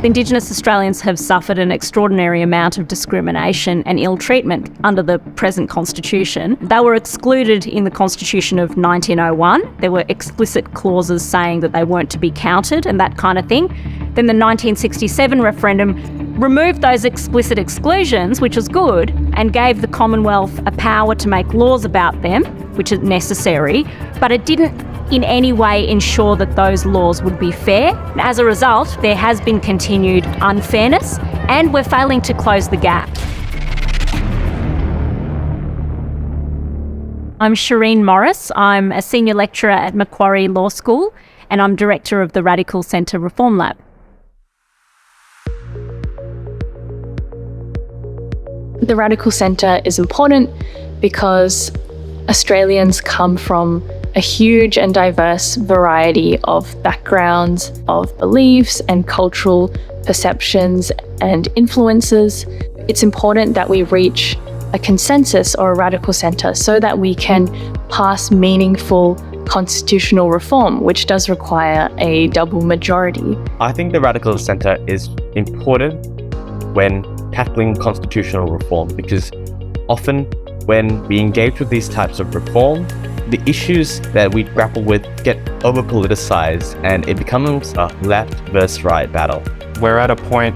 Indigenous Australians have suffered an extraordinary amount of discrimination and ill treatment under the present Constitution. They were excluded in the Constitution of 1901. There were explicit clauses saying that they weren't to be counted and that kind of thing. Then the 1967 referendum removed those explicit exclusions, which was good, and gave the Commonwealth a power to make laws about them, which is necessary, but it didn't in any way ensure that those laws would be fair. As a result, there has been continued unfairness and we're failing to close the gap. I'm Shireen Morris. I'm a senior lecturer at Macquarie Law School and I'm director of the Radical Centre Reform Lab. The Radical Centre is important because Australians come from a huge and diverse variety of backgrounds, of beliefs and cultural perceptions and influences. It's important that we reach a consensus or a radical centre so that we can pass meaningful constitutional reform, which does require a double majority. I think the radical centre is important when tackling constitutional reform because often when we engage with these types of reform, the issues that we grapple with get over-politicized and it becomes a left versus right battle. We're at a point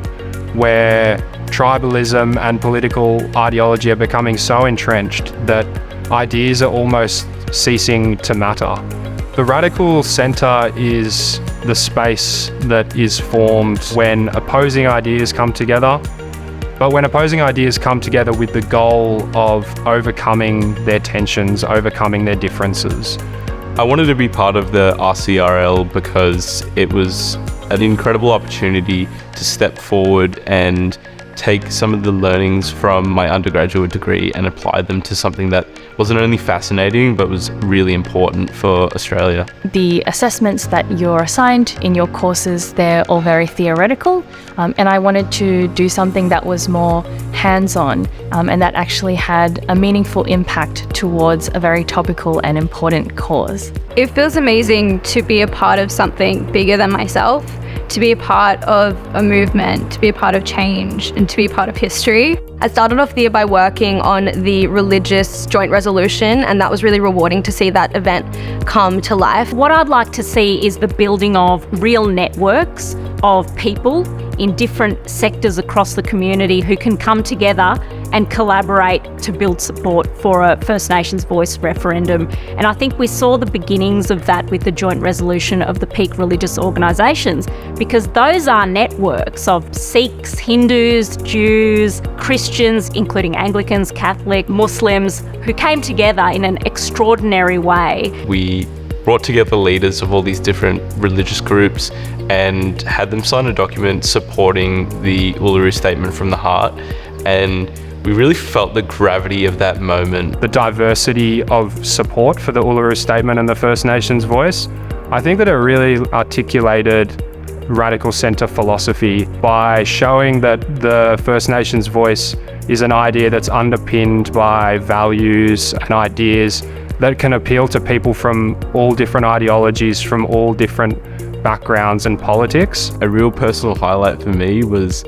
where tribalism and political ideology are becoming so entrenched that ideas are almost ceasing to matter. The radical centre is the space that is formed when opposing ideas come together, but when opposing ideas come together with the goal of overcoming their tensions, overcoming their differences. I wanted to be part of the RCRL because it was an incredible opportunity to step forward and take some of the learnings from my undergraduate degree and apply them to something that wasn't only fascinating but was really important for Australia. The assessments that you're assigned in your courses, they're all very theoretical, and I wanted to do something that was more hands-on and that actually had a meaningful impact towards a very topical and important cause. It feels amazing to be a part of something bigger than myself, to be a part of a movement, to be a part of change, and to be a part of history. I started off the year by working on the religious joint resolution, and that was really rewarding to see that event come to life. What I'd like to see is the building of real networks of people in different sectors across the community who can come together and collaborate to build support for a First Nations Voice referendum. And I think we saw the beginnings of that with the joint resolution of the peak religious organisations, because those are networks of Sikhs, Hindus, Jews, Christians, including Anglicans, Catholic, Muslims, who came together in an extraordinary way. We brought together leaders of all these different religious groups and had them sign a document supporting the Uluru Statement from the Heart, and we really felt the gravity of that moment. The diversity of support for the Uluru Statement and the First Nations Voice, I think that it really articulated radical centre philosophy by showing that the First Nations Voice is an idea that's underpinned by values and ideas that can appeal to people from all different ideologies, from all different backgrounds and politics. A real personal highlight for me was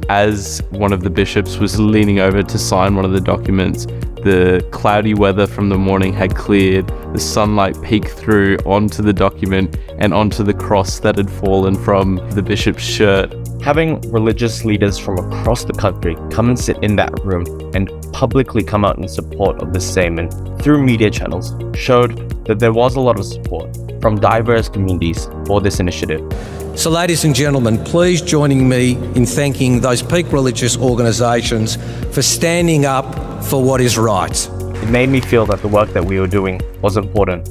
as one of the bishops was leaning over to sign one of the documents, the cloudy weather from the morning had cleared, the sunlight peeked through onto the document and onto the cross that had fallen from the bishop's shirt. Having religious leaders from across the country come and sit in that room and publicly come out in support of the statement through media channels showed that there was a lot of support from diverse communities for this initiative. So ladies and gentlemen, please joining me in thanking those peak religious organisations for standing up for what is right. It made me feel that the work that we were doing was important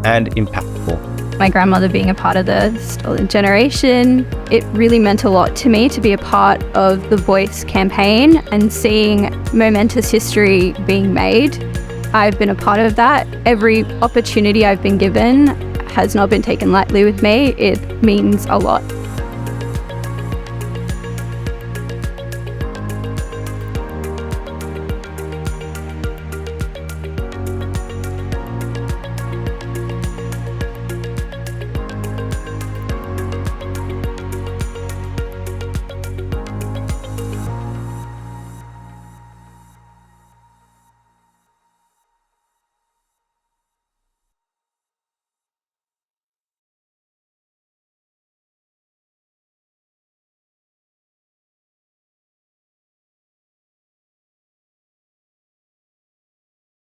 and impactful. My grandmother being a part of the stolen generation, it really meant a lot to me to be a part of the Voice campaign and seeing momentous history being made. I've been a part of that. Every opportunity I've been given has not been taken lightly with me. It means a lot.